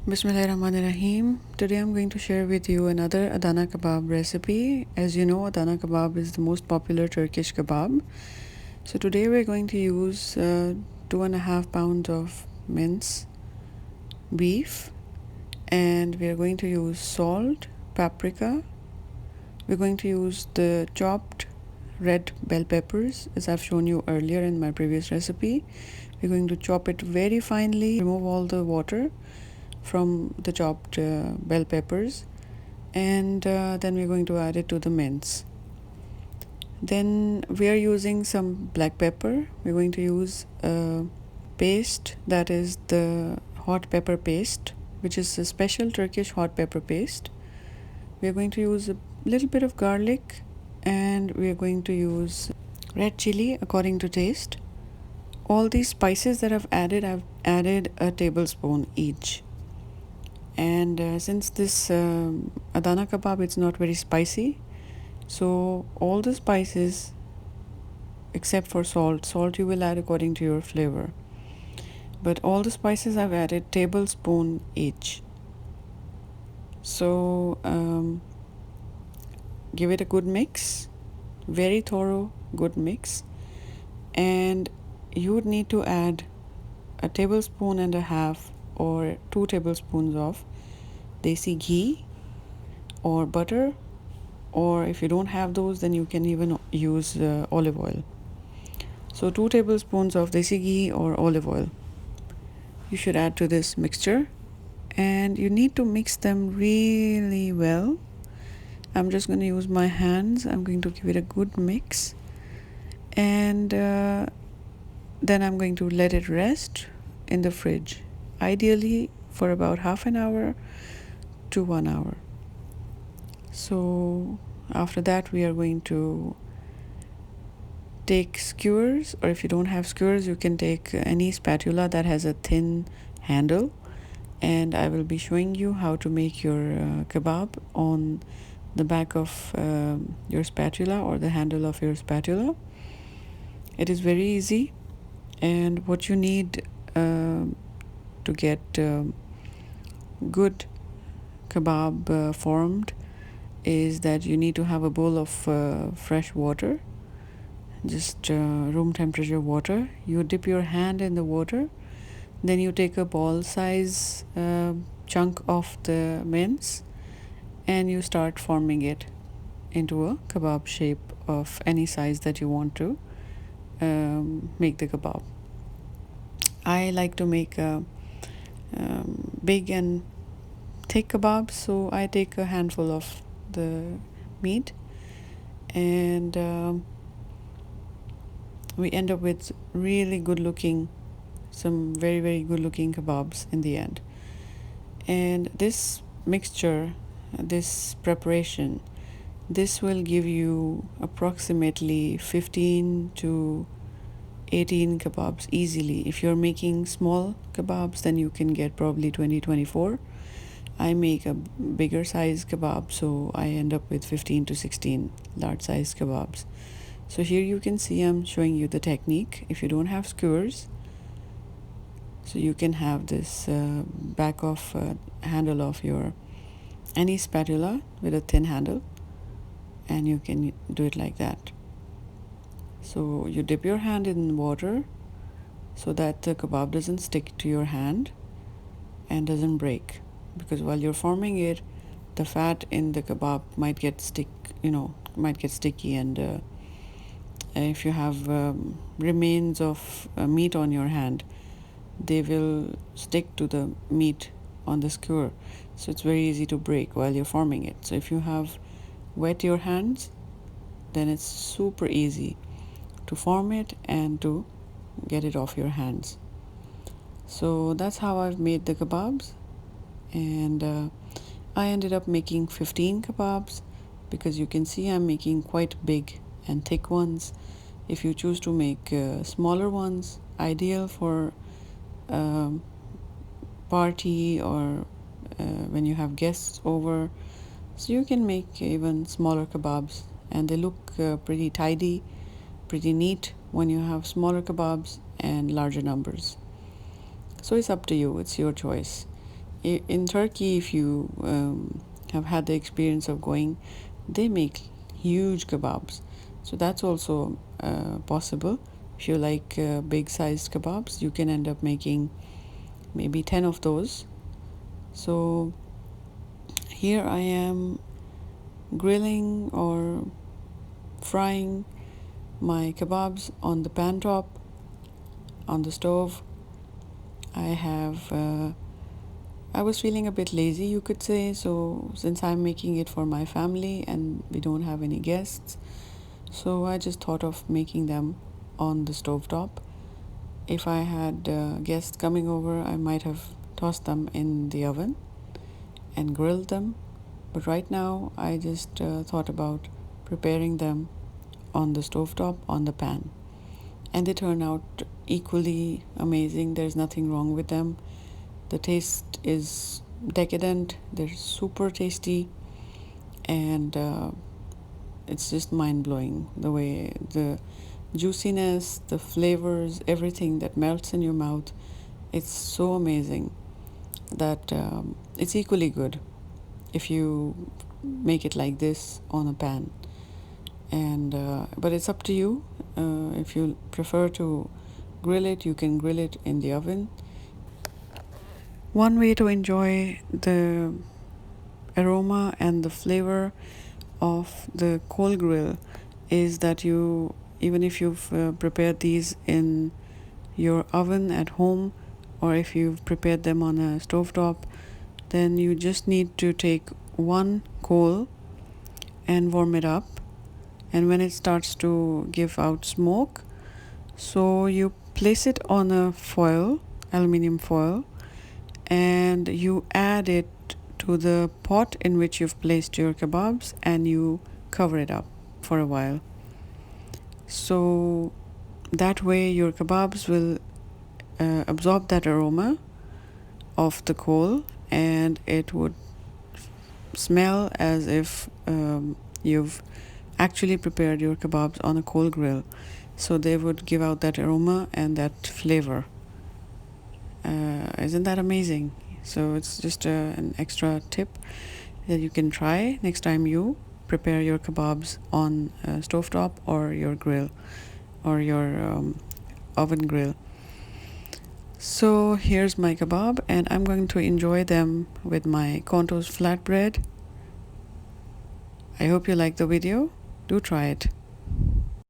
Bismillahirrahmanirrahim. Today I'm going to share with you another Adana kebab recipe. As you know, Adana kebab is the most popular Turkish kebab. So today we're going to use 2.5 pounds of mince beef, and we're going to use salt, paprika. We're going to use the chopped red bell peppers as I've shown you earlier in my previous recipe. We're going to chop it very finely, remove all the water from the chopped bell peppers, and then we're going to add it to the mince. Then we are using some black pepper. We're going to use a paste, that is the hot pepper paste, which is a special Turkish hot pepper paste. We are going to use a little bit of garlic, and we are going to use red chili according to taste. All these spices that I've added a tablespoon each. And since this Adana kebab, it's not very spicy, so all the spices except for salt you will add according to your flavor, but all the spices I've added tablespoon each. So give it a good mix, very thorough good mix, and you would need to add a tablespoon and a half or 2 tablespoons of desi ghee or butter, or if you don't have those, then you can even use olive oil. So 2 tablespoons of desi ghee or olive oil you should add to this mixture, and you need to mix them really well. I'm just going to use my hands. I'm going to give it a good mix, and then I'm going to let it rest in the fridge, ideally for about half an hour to 1 hour. So after that, we are going to take skewers, or if you don't have skewers, you can take any spatula that has a thin handle, and I will be showing you how to make your kebab on the back of your spatula or the handle of your spatula. It is very easy, and what you need to get good kebab formed is that you need to have a bowl of fresh water, just room temperature water. You dip your hand in the water, then you take a ball size chunk of the mince, and you start forming it into a kebab shape of any size that you want to make the kebab. I like to make big and thick kebabs, so I take a handful of the meat, and we end up with really good looking, some very very good looking kebabs in the end. And this mixture, this preparation, this will give you approximately 15 to 18 kebabs easily. If you're making small kebabs, then you can get probably 20-24. I make a bigger size kebab, so I end up with 15 to 16 large size kebabs. So here you can see I'm showing you the technique. If you don't have skewers, so you can have this back of handle of your any spatula with a thin handle, and you can do it like that. So you dip your hand in water so that the kebab doesn't stick to your hand and doesn't break, because while you're forming it, the fat in the kebab might get sticky, and if you have remains of meat on your hand, they will stick to the meat on the skewer, so it's very easy to break while you're forming it. So if you have wet your hands, then it's super easy to form it and to get it off your hands. So that's how I've made the kebabs, and I ended up making 15 kebabs, because you can see I'm making quite big and thick ones. If you choose to make smaller ones, ideal for party or when you have guests over, so you can make even smaller kebabs, and they look pretty tidy, pretty neat when you have smaller kebabs and larger numbers. So it's up to you, it's your choice. in Turkey, if you have had the experience of going, they make huge kebabs. So that's also possible. If you like big sized kebabs, you can end up making maybe 10 of those. So here I am grilling or frying my kebabs on the pan top on the stove. I was feeling a bit lazy, you could say, so since I'm making it for my family and we don't have any guests, so I just thought of making them on the stove top. If I had guests coming over, I might have tossed them in the oven and grilled them, but right now I just thought about preparing them on the stove top on the pan, and they turn out equally amazing. There's nothing wrong with them. The taste is decadent, they're super tasty, and it's just mind-blowing, the way the juiciness, the flavors, everything that melts in your mouth. It's so amazing that it's equally good if you make it like this on a pan. And but it's up to you. If you prefer to grill it, you can grill it in the oven. One way to enjoy the aroma and the flavor of the coal grill is that you, even if you've prepared these in your oven at home, or if you've prepared them on a stovetop, then you just need to take one coal and warm it up, and when it starts to give out smoke, so you place it on a foil, aluminium foil, and you add it to the pot in which you've placed your kebabs, and you cover it up for a while. So that way your kebabs will absorb that aroma of the coal, and it would smell as if you've actually prepared your kebabs on a coal grill. So they would give out that aroma and that flavor. Isn't that amazing? So it's just an extra tip that you can try next time you prepare your kebabs on a stovetop or your grill or your oven grill. So here's my kebab, and I'm going to enjoy them with my Konto's flatbread. I hope you like the video. Do try it.